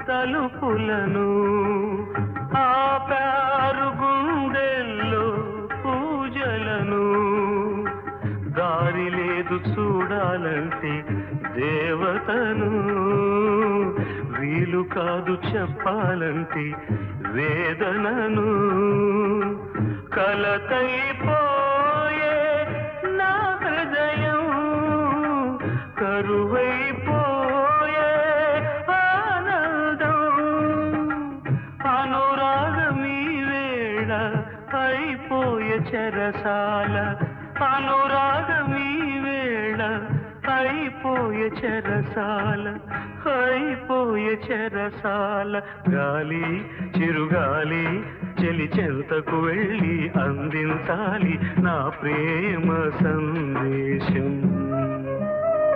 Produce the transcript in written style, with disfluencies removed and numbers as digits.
తలుపులను ఆపారు గుండెల్లో పూజలను దారి లేదు చూడాలంటే దేవతను వీలు కాదు చెప్పాలంటే వేదనను కలతైపోయే నా హృదయం కరువైపోయే ఆనందం అనురాగమీ వేళ అయిపోయే చెరసాల అనురాగమీ వేళ అయిపోయే చెరసాల అయిపోయే చెరసాల గాలి చిరుగాలి చెలి చెంతకు వెళ్ళి అందించాలి నా ప్రేమ సందేశం